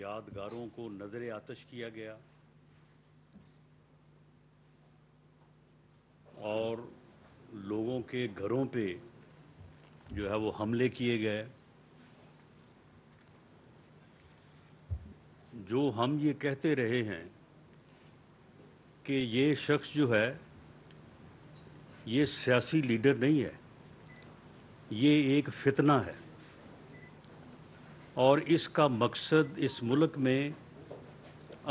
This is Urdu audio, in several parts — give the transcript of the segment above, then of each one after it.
یادگاروں کو نظر آتش کیا گیا اور لوگوں کے گھروں پہ جو ہے وہ حملے کیے گئے. جو ہم یہ کہتے رہے ہیں کہ یہ شخص جو ہے یہ سیاسی لیڈر نہیں ہے، یہ ایک فتنہ ہے، اور اس کا مقصد اس ملک میں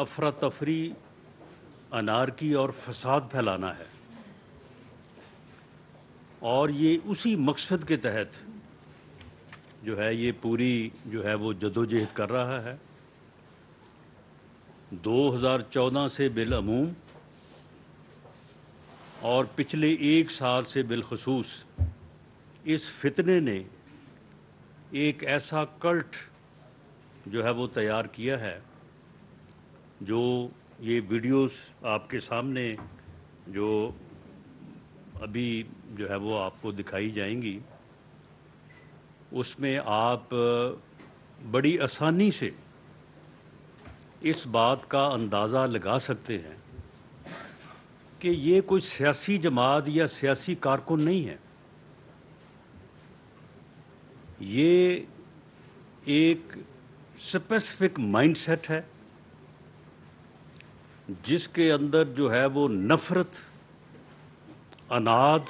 افراتفری، انارکی اور فساد پھیلانا ہے، اور یہ اسی مقصد کے تحت جو ہے یہ پوری جو ہے وہ جدوجہد کر رہا ہے. 2014 سے بالعموم اور پچھلے 1 سال سے بالخصوص اس فتنے نے ایک ایسا کلٹ جو ہے وہ تیار کیا ہے، جو یہ ویڈیوز آپ کے سامنے جو ابھی جو ہے وہ آپ کو دکھائی جائیں گی، اس میں آپ بڑی آسانی سے اس بات کا اندازہ لگا سکتے ہیں کہ یہ کوئی سیاسی جماعت یا سیاسی کارکن نہیں ہے. یہ ایک اسپیسیفک مائنڈ سیٹ ہے جس کے اندر جو ہے وہ نفرت، اناد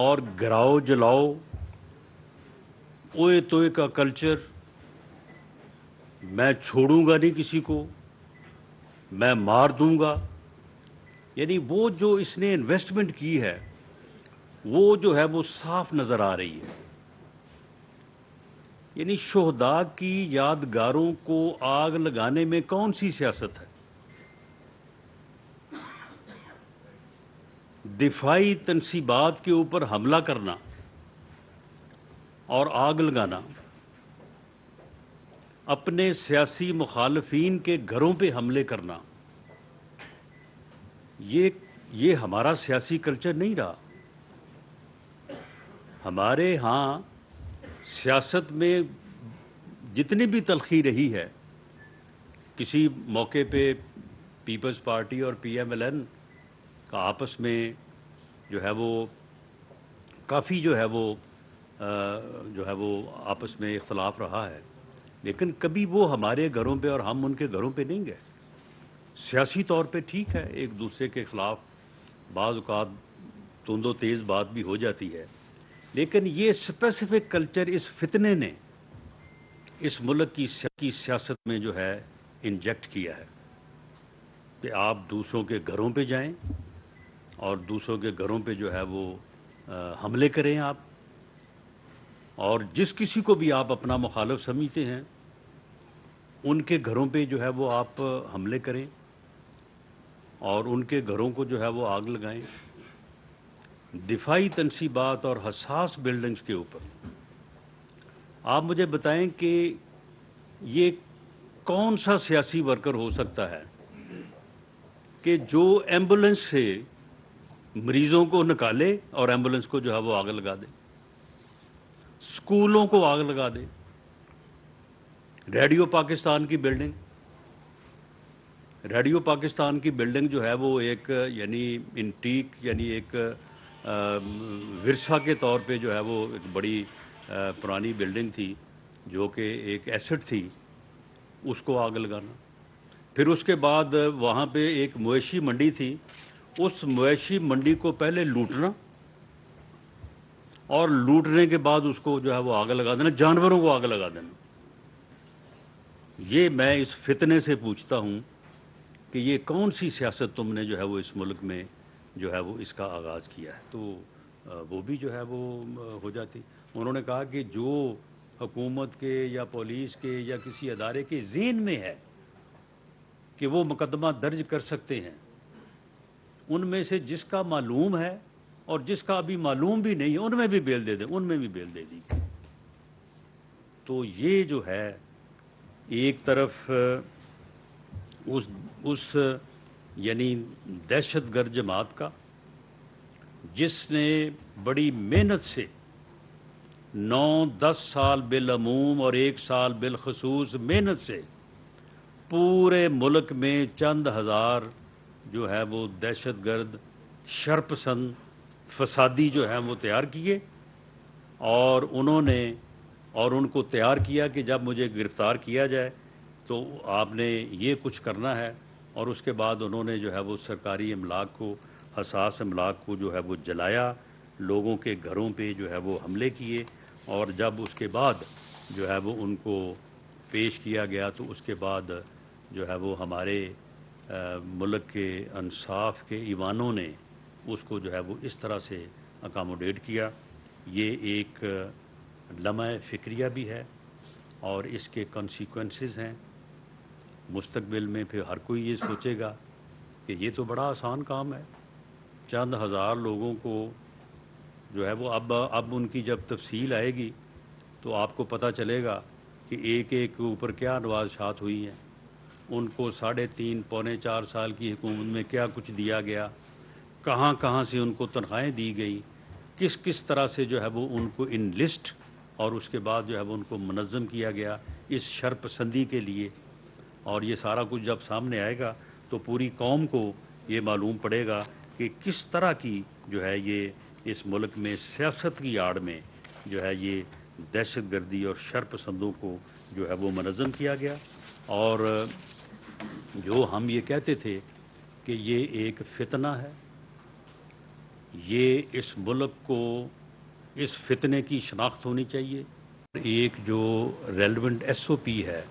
اور گراؤ جلاؤ، اوئے توئے کا کلچر، میں چھوڑوں گا نہیں کسی کو، میں مار دوں گا، یعنی وہ جو اس نے انویسٹمنٹ کی ہے وہ جو ہے وہ صاف نظر آ رہی ہے. یعنی شہداء کی یادگاروں کو آگ لگانے میں کون سی سیاست ہے؟ دفاعی تنصیبات کے اوپر حملہ کرنا اور آگ لگانا، اپنے سیاسی مخالفین کے گھروں پہ حملے کرنا، یہ ہمارا سیاسی کلچر نہیں رہا. ہمارے ہاں سیاست میں جتنی بھی تلخی رہی ہے، کسی موقع پہ پیپلز پارٹی اور پی ایم ایل این کا آپس میں جو ہے وہ کافی جو ہے وہ آپس میں اختلاف رہا ہے، لیکن کبھی وہ ہمارے گھروں پہ اور ہم ان کے گھروں پہ نہیں گئے. سیاسی طور پہ ٹھیک ہے، ایک دوسرے کے خلاف بعض اوقات تند و تیز بات بھی ہو جاتی ہے، لیکن یہ اسپیسیفک کلچر اس فتنے نے اس ملک کی سیاست میں جو ہے انجیکٹ کیا ہے کہ آپ دوسروں کے گھروں پہ جائیں اور دوسروں کے گھروں پہ جو ہے وہ حملے کریں آپ، اور جس کسی کو بھی آپ اپنا مخالف سمجھتے ہیں ان کے گھروں پہ جو ہے وہ آپ حملے کریں اور ان کے گھروں کو جو ہے وہ آگ لگائیں. دفاعی تنصیبات اور حساس بلڈنگز کے اوپر آپ مجھے بتائیں کہ یہ کون سا سیاسی ورکر ہو سکتا ہے کہ جو ایمبولنس سے مریضوں کو نکالے اور ایمبولنس کو جو ہے وہ آگ لگا دے، اسکولوں کو آگ لگا دے. ریڈیو پاکستان کی بلڈنگ جو ہے وہ ایک یعنی انٹیک، یعنی ایک ورثہ کے طور پہ جو ہے وہ ایک بڑی پرانی بلڈنگ تھی جو کہ ایک ایسٹ تھی، اس کو آگ لگانا. پھر اس کے بعد وہاں پہ ایک مویشی منڈی تھی، اس مویشی منڈی کو پہلے لوٹنا اور لوٹنے کے بعد اس کو جو ہے وہ آگ لگا دینا، جانوروں کو آگ لگا دینا. یہ میں اس فتنے سے پوچھتا ہوں کہ یہ کون سی سیاست تم نے جو ہے وہ اس ملک میں جو ہے وہ اس کا آغاز کیا ہے؟ تو وہ بھی جو ہے وہ ہو جاتی. انہوں نے کہا کہ جو حکومت کے یا پولیس کے یا کسی ادارے کے ذہن میں ہے کہ وہ مقدمہ درج کر سکتے ہیں، ان میں سے جس کا معلوم ہے اور جس کا ابھی معلوم بھی نہیں ہے ان میں بھی بیل دے دیں، ان میں بھی بیل دے دی. تو یہ جو ہے ایک طرف اس یعنی دہشت گرد جماعت کا، جس نے بڑی محنت سے 9-10 سال بالعموم اور 1 سال بالخصوص محنت سے پورے ملک میں چند ہزار جو ہے وہ دہشت گرد، شرپسند، فسادی جو ہیں وہ تیار کیے، اور انہوں نے ان کو تیار کیا کہ جب مجھے گرفتار کیا جائے تو آپ نے یہ کچھ کرنا ہے، اور اس کے بعد انہوں نے جو ہے وہ سرکاری املاک کو، حساس املاک کو جو ہے وہ جلایا، لوگوں کے گھروں پہ جو ہے وہ حملے کیے، اور جب اس کے بعد جو ہے وہ ان کو پیش کیا گیا تو اس کے بعد جو ہے وہ ہمارے ملک کے انصاف کے ایوانوں نے اس کو جو ہے وہ اس طرح سے اکاموڈیٹ کیا۔ یہ ایک لمحہ فکریہ بھی ہے، اور اس کے کنسیکوینسز ہیں مستقبل میں۔ پھر ہر کوئی یہ سوچے گا کہ یہ تو بڑا آسان کام ہے، چند ہزار لوگوں کو جو ہے وہ اب ان کی جب تفصیل آئے گی تو آپ کو پتہ چلے گا کہ ایک ایک کے اوپر کیا نوازشات ہوئی ہیں، ان کو 3.5-4 سال کی حکومت میں کیا کچھ دیا گیا، کہاں کہاں سے ان کو تنخواہیں دی گئی، کس کس طرح سے جو ہے وہ ان کو ان لسٹ اور اس کے بعد جو ہے وہ ان کو منظم کیا گیا اس شرپسندی کے لیے۔ اور یہ سارا کچھ جب سامنے آئے گا تو پوری قوم کو یہ معلوم پڑے گا کہ کس طرح کی جو ہے یہ اس ملک میں سیاست کی آڑ میں جو ہے یہ دہشت گردی اور شرپسندوں کو جو ہے وہ منظم کیا گیا۔ اور جو ہم یہ کہتے تھے کہ یہ ایک فتنہ ہے، یہ اس ملک کو اس فتنے کی شناخت ہونی چاہیے۔ ایک جو ریلیونٹ ایس او پی ہے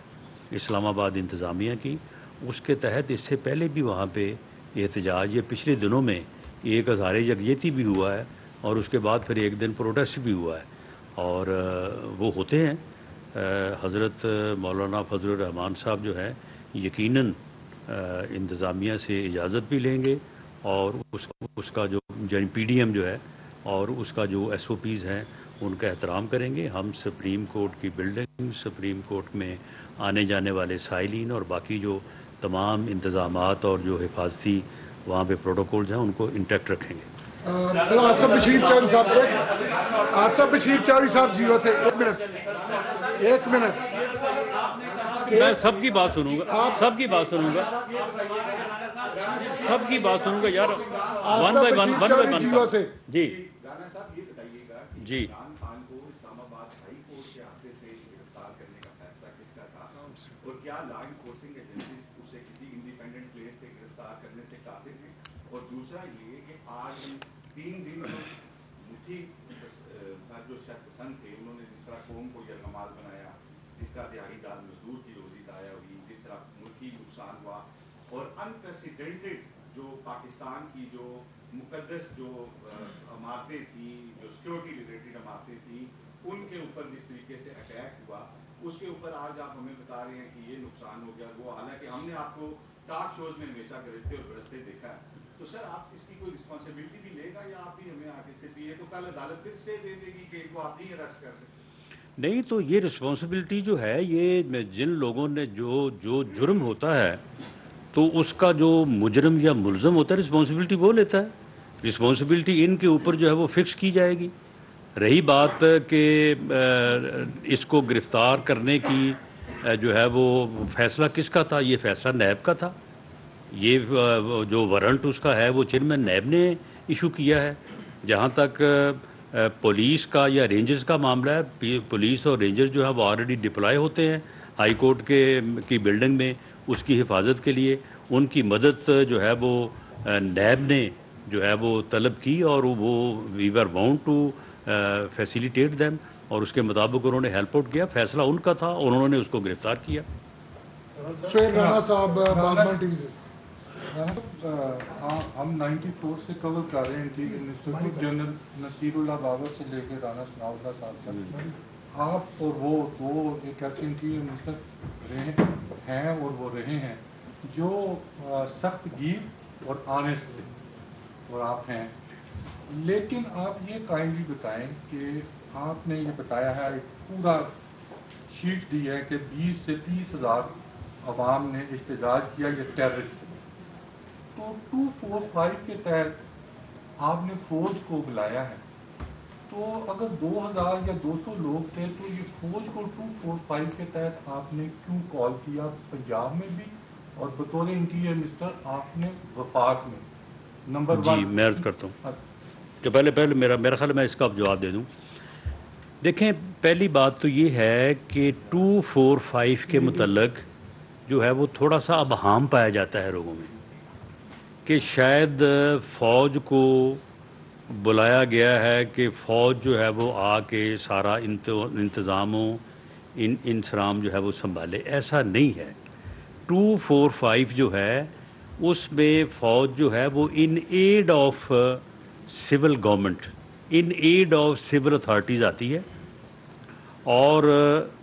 اسلام آباد انتظامیہ کی، اس کے تحت اس سے پہلے بھی وہاں پہ احتجاج، یہ پچھلے دنوں میں ایک ہزار یکجہتی بھی ہوا ہے، اور اس کے بعد پھر ایک دن پروٹیسٹ بھی ہوا ہے، اور وہ ہوتے ہیں۔ حضرت مولانا فضل الرحمان صاحب جو ہے یقیناً انتظامیہ سے اجازت بھی لیں گے، اور اس کا جو پی ڈی ایم جو ہے اور اس کا جو ایس او پیز ہیں ان کا احترام کریں گے۔ ہم سپریم کورٹ کی بلڈنگ، سپریم کورٹ میں آنے جانے والے سائلین اور باقی جو تمام انتظامات اور جو حفاظتی وہاں پہ پروٹوکولز ہیں ان کو انٹیکٹ رکھیں گے۔ آصف بشیر چودھری صاحب، آصف بشیر چودھری صاحب جیو سے ایک منٹ میں سب کی بات سنوں گا، سب کی بات سنوں گا، سب کی بات سنوں گا یار، one by one, one by one Jio سے۔ جی رانا صاحب یہ بتائیے گا کہ جی عمران خان کو اسلام آباد ہائی کورٹ کے ہاتھے سے گرفتار کرنے کا فیصلہ کس کا تھا، اور کیا لا انفورسنگ ایجنسیز اسے کسی انڈیپینڈنٹ پلیس سے گرفتار کرنے سے قاصر ہیں؟ اور دوسرا یہ کہ آج 3 دن مٹھی جو شخص پسند تھے انہوں نے جس طرح قوم کو یرغمال بنایا، جس طرح دیہاڑی دار مزدور کی روزی ضائع ہوئی، جس طرح ملکی نقصان ہوا، اور انپریسیڈنٹڈ جو پاکستان کی جو مقدس جو عمارتیں تھیں، جو سیکورٹی ریلیٹڈ عمارتیں تھیں، ان کے اوپر جس طریقے سے اٹیک ہوا، اس کے اوپر آج آپ ہمیں بتا رہے ہیں کہ یہ نقصان ہو گیا، وہ حالانکہ ہم نے آپ کو ٹاک شوز میں ہمیشہ گرجتے اور برستے دیکھا ہے۔ تو سر آپ اس کی کوئی رسپانسبلٹی بھی لے گا، یا آپ بھی ہمیں آگے سے بھی ہے تو کل عدالت پھر اسٹے دے دے گی کہ ان کو آپ نہیں اریسٹ کر سکتے؟ نہیں، تو یہ رسپانسبلٹی جو ہے یہ جن لوگوں نے جو جرم ہوتا ہے تو اس کا جو مجرم یا ملزم ہوتا ہے رسپانسبلٹی وہ لیتا ہے، رسپانسبلٹی ان کے اوپر جو ہے وہ فکس کی جائے گی۔ رہی بات کہ اس کو گرفتار کرنے کی جو ہے وہ فیصلہ کس کا تھا، یہ فیصلہ نیب کا تھا، یہ جو وارنٹ اس کا ہے وہ چیئرمین نیب نے ایشو کیا ہے۔ جہاں تک پولیس کا یا رینجرز کا معاملہ ہے، پولیس اور رینجرز جو ہے وہ آلریڈی ڈپلائے ہوتے ہیں ہائی کورٹ کی بلڈنگ میں اس کی حفاظت کے لیے، ان کی مدد جو ہے وہ نیب نے جو ہے وہ طلب کی، اور وہ we are bound to facilitate them, اور اس کے مطابق انہوں نے ہیلپ آؤٹ کیا، فیصلہ ان کا تھا اور انہوں نے اس کو گرفتار کیا۔ سہیل رانا صاحب باغبان ٹی وی سے۔ ہم 94 سے کور کر رہے ہیں انٹیریئر منسٹر کو، جنرل نصیر اللہ بابر سے لے کے رانا ثناء اللہ صاحب تک۔ آپ اور وہ دو ایک ایسے انٹیریئر منسٹر ہیں اور وہ رہے ہیں جو سخت گیر اور آنیسٹ تھے، اور آپ ہیں۔ لیکن آپ یہ کائنڈلی بتائیں کہ آپ نے یہ بتایا ہے، ایک پورا شیٹ دی ہے کہ 20 سے 30 ہزار عوام نے احتجاج کیا، یہ ٹیررسٹ۔ تو 245 کے تحت آپ نے فوج کو بلایا ہے، تو اگر 2000 یا 200 لوگ تھے تو یہ فوج کو 245 کے تحت آپ نے کیوں کال کیا پنجاب میں بھی اور بطور انٹیریئر منسٹر آپ نے وفاق میں؟ نمبر جی 1 میں عرض کرتا ہوں کہ پہلے میرا خیال میں اس کا جواب دے دوں. دیکھیں پہلی بات تو یہ ہے کہ 245 کے متعلق جو ہے وہ تھوڑا سا ابہام پایا جاتا ہے لوگوں میں کہ شاید فوج کو بلایا گیا ہے کہ فوج جو ہے وہ آ کے سارا انتظام و انسرام جو ہے وہ سنبھالے. ایسا نہیں ہے. 245 جو ہے اس میں فوج جو ہے وہ in aid of civil government, in aid of civil authorities آتی ہے اور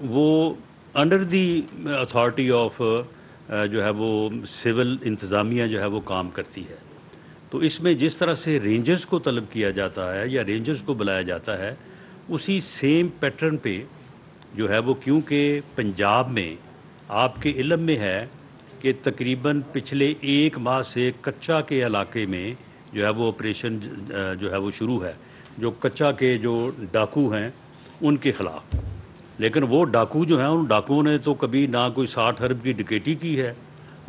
وہ انڈر دی اتھارٹی آف جو ہے وہ سول انتظامیہ جو ہے وہ کام کرتی ہے. تو اس میں جس طرح سے رینجرز کو طلب کیا جاتا ہے یا رینجرز کو بلایا جاتا ہے اسی سیم پیٹرن پہ جو ہے وہ، کیونکہ پنجاب میں آپ کے علم میں ہے کہ تقریباً پچھلے 1 ماہ سے کچا کے علاقے میں جو ہے وہ آپریشن جو ہے وہ شروع ہے، جو کچا کے جو ڈاکو ہیں ان کے خلاف. لیکن وہ ڈاکو جو ہیں ان ڈاکوؤں نے تو کبھی نہ کوئی 60 ارب کی ڈکیٹی کی ہے،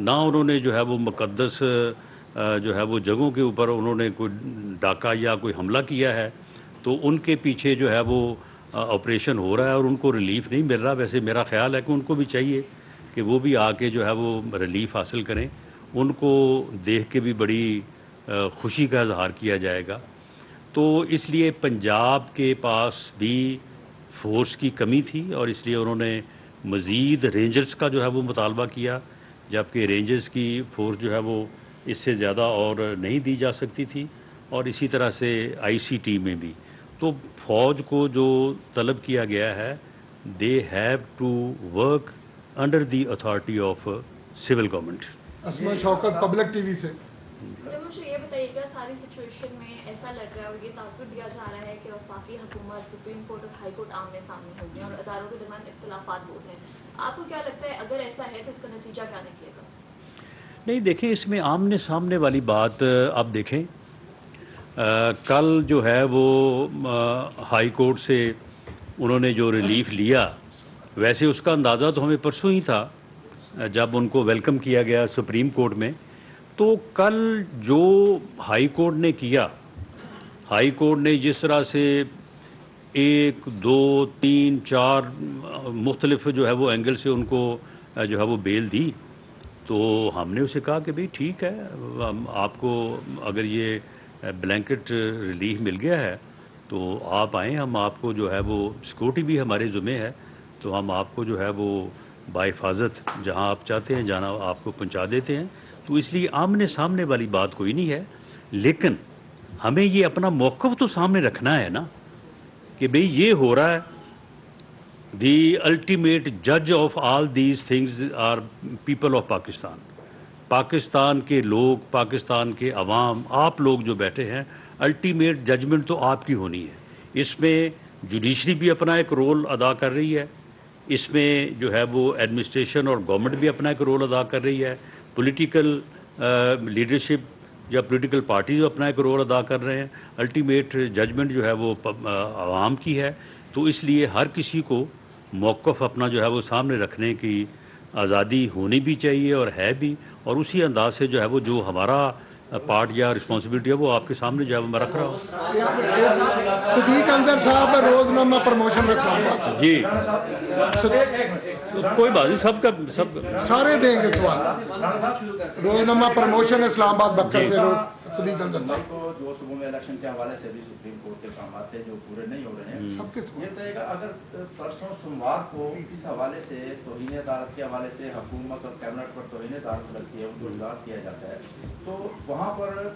نہ انہوں نے جو ہے وہ مقدس جو ہے وہ جگہوں کے اوپر انہوں نے کوئی ڈاکہ یا کوئی حملہ کیا ہے. تو ان کے پیچھے جو ہے وہ آپریشن ہو رہا ہے اور ان کو ریلیف نہیں مل رہا. ویسے میرا خیال ہے کہ ان کو بھی چاہیے کہ وہ بھی آ کے جو ہے وہ ریلیف حاصل کریں. ان کو دیکھ کے بھی بڑی خوشی کا اظہار کیا جائے گا. تو اس لیے پنجاب کے پاس بھی فورس کی کمی تھی اور اس لیے انہوں نے مزید رینجرز کا جو ہے وہ مطالبہ کیا، جبکہ رینجرز کی فورس جو ہے وہ اس سے زیادہ اور نہیں دی جا سکتی تھی. اور اسی طرح سے آئی سی ٹی میں بھی. تو فوج کو جو طلب کیا گیا ہے they have to work under the authority of civil government. Asma Shaukat public TV وی سے. سر مجھے یہ بتائیے گا، ساری سچویشن میں ایسا لگ رہا ہے اور یہ تاثر دیا جا رہا ہے کہ وفاقی حکومت، سپریم کورٹ اور ہائی کورٹ آمنے سامنے ہو گئے اور اداروں کے درمیان اختلافات بہت ہیں. آپ کو کیا لگتا ہے اگر ایسا ہے تو اس کا نتیجہ کیا نکلے گا؟ نہیں دیکھیں، اس میں آمنے سامنے والی بات آپ دیکھیں، کل جو ہے وہ ہائی کورٹ سے انہوں نے جو ریلیف لیا، ویسے اس کا اندازہ تو ہمیں پرسوں ہی تھا جب ان کو ویلکم کیا گیا سپریم کورٹ میں. تو کل جو ہائی کورٹ نے کیا، ہائی کورٹ نے جس طرح سے 1 2 3 4 مختلف جو ہے وہ اینگل سے ان کو جو ہے وہ بیل دی، تو ہم نے اسے کہا کہ بھئی ٹھیک ہے، آپ کو اگر یہ بلینکٹ ریلیف مل گیا ہے تو آپ آئیں، ہم آپ کو جو ہے وہ سیکورٹی بھی ہمارے ذمہ ہے، تو ہم آپ کو جو ہے وہ بحفاظت جہاں آپ چاہتے ہیں جہاں آپ کو پہنچا دیتے ہیں. تو اس لیے آمنے سامنے والی بات کوئی نہیں ہے. لیکن ہمیں یہ اپنا موقف تو سامنے رکھنا ہے نا کہ بھئی یہ ہو رہا ہے. دی الٹیمیٹ جج of all these things are people of Pakistan. Pakistan کے لوگ، پاکستان کے عوام، آپ لوگ جو بیٹھے ہیں، الٹیمیٹ ججمنٹ تو آپ کی ہونی ہے. اس میں جوڈیشری بھی اپنا ایک رول ادا کر رہی ہے، اس میں جو ہے وہ ایڈمنسٹریشن اور گورنمنٹ بھی اپنا ایک رول ادا کر رہی ہے، پولیٹیکل لیڈرشپ یا پولیٹیکل پارٹیز اپنا ایک رول ادا کر رہے ہیں. الٹیمیٹ ججمنٹ جو ہے وہ عوام کی ہے. تو اس لیے ہر کسی کو موقف اپنا جو ہے وہ سامنے رکھنے کی آزادی ہونی بھی چاہیے اور ہے بھی، اور اسی انداز سے جو ہے وہ جو ہمارا پارٹ یا رسپانسبلٹی ہے وہ آپ کے سامنے جو ہے وہ میں رکھ رہا ہوں. صدیق انصر صاحب روزنامہ پروموشن اسلام آباد سے. جی کوئی بات نہیں، سب سارے دیں گے سوال. روزنامہ پروموشن اسلام آباد بکر سے صدیق انصر صاحب کو جو صبح میں الیکشن کے حوالے سے بھی سپریم کورٹ کے کامات تھے جو پورے نہیں ہو رہے ہیں. سب کے یہ کہے گا اگر پرسوں سوموار کو اس حوالے سے توہین عدالت کے حوالے سے حکومت اور کیبنٹ پر توہین عدالت لگتی ہے، ان کو اجلاس کیا جاتا ہے، تو وہاں پر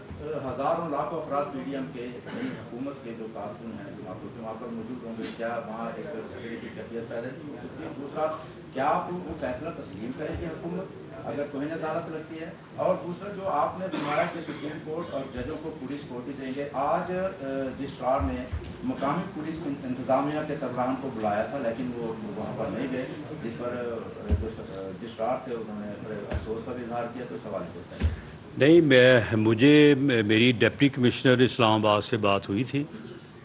ہزاروں لاکھوں افراد پی ڈی ایم کے حکومت کے جو کارکن ہیں وہاں پر موجود ہوں گے. کیا وہاں ایک جھگڑے کی کیفیت پیدا نہیں ہو سکتی ہے؟ دوسرا، کیا وہ فیصلہ تسلیم کرے گی حکومت اگر توہین عدالت لگتی ہے؟ اور دوسرا جو آپ نے فرمایا کہ سپریم کورٹ اور ججوں کو پوری سیکورٹی دیں گے، آج رجسٹرار نے مقامی پولیس انتظامیہ کے سربراہان کو بلایا تھا لیکن وہ وہاں پر نہیں گئے، جس پر جو رجسٹرار تھے انہوں نے بڑے افسوس کا بھی اظہار کیا. تو اس حوالے سے نہیں، مجھے میری ڈپٹی کمشنر اسلام آباد سے بات ہوئی تھی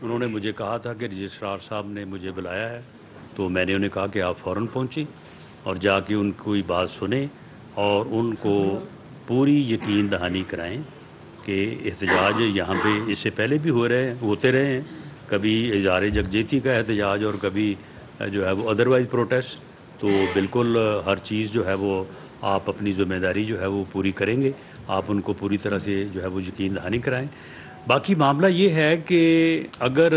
انہوں نے مجھے کہا تھا کہ رجسٹرار صاحب نے مجھے بلایا ہے، تو میں نے انہیں کہا کہ آپ فوراً پہنچیں اور جا کے ان کی بات سنیں اور ان کو پوری یقین دہانی کرائیں کہ احتجاج یہاں پہ اس سے پہلے بھی ہوتے رہے ہیں، کبھی اظہار یکجہتی کا احتجاج اور کبھی جو ہے وہ ادروائز پروٹیسٹ، تو بالکل ہر چیز جو ہے وہ آپ اپنی ذمہ داری جو ہے وہ پوری کریں گے، آپ ان کو پوری طرح سے جو ہے وہ یقین دہانی کرائیں۔ باقی معاملہ یہ ہے کہ اگر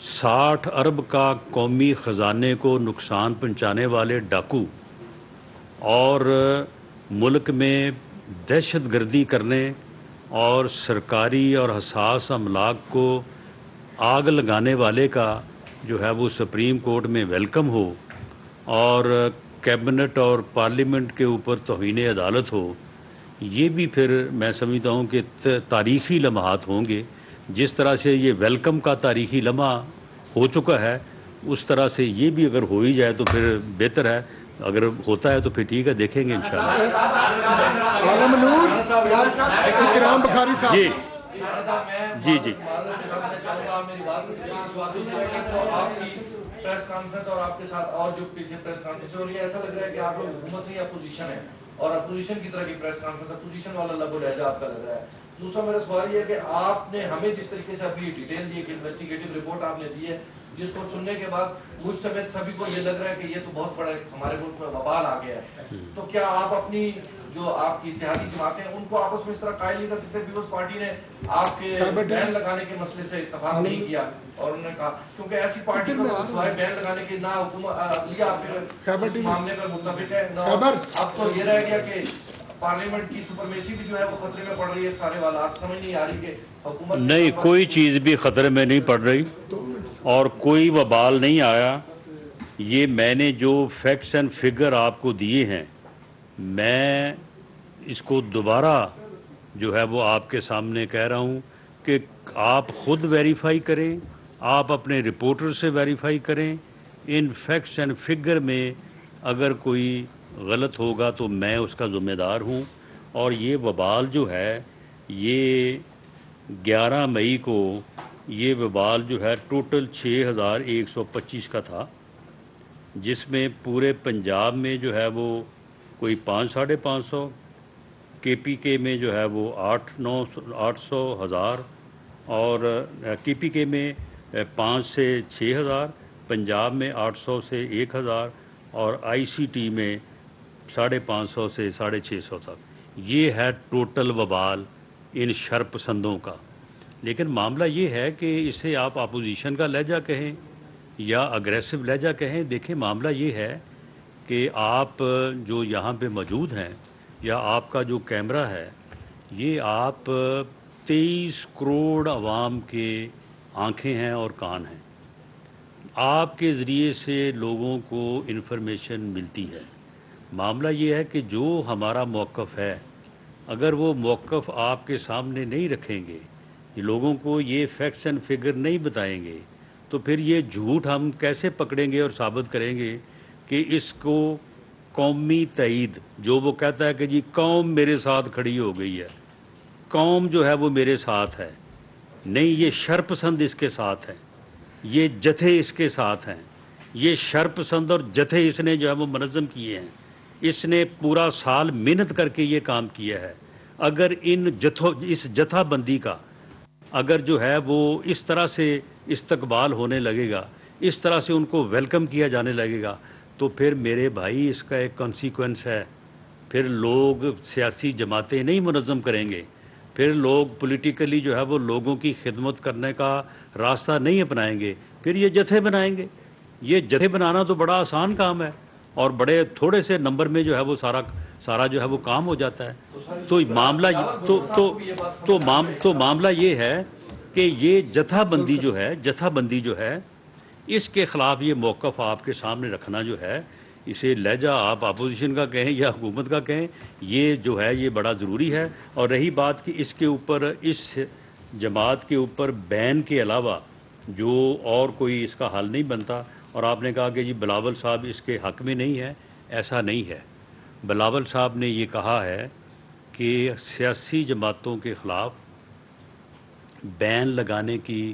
60 ارب کا قومی خزانے کو نقصان پہنچانے والے ڈاکو اور ملک میں دہشت گردی کرنے اور سرکاری اور حساس املاک کو آگ لگانے والے کا جو ہے وہ سپریم کورٹ میں ویلکم ہو اور کیبنٹ اور پارلیمنٹ کے اوپر توہین عدالت ہو، یہ بھی پھر میں سمجھتا ہوں کہ تاریخی لمحات ہوں گے۔ جس طرح سے یہ ویلکم کا تاریخی لمحہ ہو چکا ہے، اس طرح سے یہ بھی اگر ہو ہی جائے تو پھر بہتر ہے، اگر ہوتا ہے تو پھر ٹھیک ہے، دیکھیں گے انشاءاللہ۔ عالم نور اکرام بخاری صاحب، جی جی جی پریس کانفرنس اور آپ کے ساتھ اور جو پیچھے پریس کانفرنس ہو رہی ہے، ایسا لگ رہا ہے کہ آپ لوگ حکومت نہیں اپوزیشن ہے اور اپوزیشن کی طرح کی پریس کانفرنس، اپوزیشن والا لب و لہجہ آپ کا لگ رہا ہے۔ دوسرا میرا سوال یہ ہے کہ آپ نے ہمیں جس طریقے سے ابھی ڈیٹیل دی کہ انویسٹیگیٹو رپورٹ آپ نے دی ہے، جس کو سننے کے بعد مجھ سمیت سبھی کو یہ لگ رہا ہے کہ یہ تو بہت بڑا ہمارے ملک میں وبال آ گیا ہے، تو کیا آپ اپنی جو آپ کی اتحادی جماعتیں ہیں ان کو آپس میں اس طرح قائل نہیں کر سکتے؟ پیپلز پارٹی نے آپ کے بین لگانے کے مسئلے سے اتفاق نہیں کیا اور انہوں نے کہا کیونکہ ایسی پارٹی کا سوائے بین لگانے کے نہ حکومت عدلیہ اس معاملے پر متفق ہے، نہ اب تو یہ رہ گیا کہ پارلیمنٹ کی سپرمیسی بھی جو ہے وہ خطرے میں پڑ رہی ہے۔ سارے والات سمجھ نہیں آ رہی کہ حکومت نہیں، کوئی چیز بھی خطرے میں نہیں پڑ رہی اور کوئی وبال نہیں آیا۔ یہ میں نے جو فیکٹس اینڈ فگر آپ کو دیے ہیں، میں اس کو دوبارہ جو ہے وہ آپ کے سامنے کہہ رہا ہوں کہ آپ خود ویریفائی کریں، آپ اپنے رپورٹر سے ویریفائی کریں، ان فیکٹس اینڈ فگر میں اگر کوئی غلط ہوگا تو میں اس کا ذمہ دار ہوں۔ اور یہ وبال جو ہے، یہ 11 مئی کو یہ وبال جو ہے ٹوٹل 6125 کا تھا، جس میں پورے پنجاب میں جو ہے وہ کوئی 500-550، کے پی کے میں جو ہے وہ 800-1000 اور کے پی کے میں 5 سے 6000، پنجاب میں 800 سے 1000 اور آئی سی ٹی میں 550 سے 650 تک۔ یہ ہے ٹوٹل وبال ان شر پسندوں کا۔ لیکن معاملہ یہ ہے کہ اسے آپ اپوزیشن کا لہجہ کہیں یا اگریسو لہجہ کہیں، دیکھیں معاملہ یہ ہے کہ آپ جو یہاں پہ موجود ہیں یا آپ کا جو کیمرہ ہے، یہ آپ 23 کروڑ عوام کے آنکھیں ہیں اور کان ہیں، آپ کے ذریعے سے لوگوں کو انفارمیشن ملتی ہے۔ معاملہ یہ ہے کہ جو ہمارا موقف ہے، اگر وہ موقف آپ کے سامنے نہیں رکھیں گے، لوگوں کو یہ فیکٹس اینڈ فگر نہیں بتائیں گے، تو پھر یہ جھوٹ ہم کیسے پکڑیں گے اور ثابت کریں گے کہ اس کو قومی تائید، جو وہ کہتا ہے کہ جی قوم میرے ساتھ کھڑی ہو گئی ہے، قوم جو ہے وہ میرے ساتھ ہے، نہیں، یہ شرپسند اس کے ساتھ ہے، یہ جتھے اس کے ساتھ ہیں، یہ شرپسند اور جتھے اس نے جو ہے وہ منظم کیے ہیں، اس نے پورا سال محنت کر کے یہ کام کیا ہے۔ اگر اس جتھا بندی کا اگر جو ہے وہ اس طرح سے استقبال ہونے لگے گا، اس طرح سے ان کو ویلکم کیا جانے لگے گا، تو پھر میرے بھائی اس کا ایک کانسیکوینس ہے، پھر لوگ سیاسی جماعتیں نہیں منظم کریں گے، پھر لوگ پولیٹیکلی جو ہے وہ لوگوں کی خدمت کرنے کا راستہ نہیں اپنائیں گے، پھر یہ جتھے بنائیں گے۔ یہ جتھے بنانا تو بڑا آسان کام ہے اور بڑے تھوڑے سے نمبر میں جو ہے وہ سارا جو ہے وہ کام ہو جاتا ہے۔ تو معاملہ یہ ہے کہ یہ جتھا بندی جو ہے اس کے خلاف یہ موقف آپ کے سامنے رکھنا جو ہے، اسے لہجہ آپ اپوزیشن کا کہیں یا حکومت کا کہیں، یہ جو ہے یہ بڑا ضروری ہے۔ اور رہی بات کہ اس کے اوپر، اس جماعت کے اوپر بین کے علاوہ جو اور کوئی اس کا حل نہیں بنتا، اور آپ نے کہا کہ جی بلاول صاحب اس کے حق میں نہیں ہے، ایسا نہیں ہے۔ بلاول صاحب نے یہ کہا ہے کہ سیاسی جماعتوں کے خلاف بین لگانے کی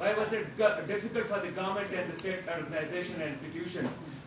why was it difficult for the government and the state organization and institutions?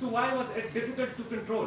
So why was it difficult to control?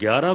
11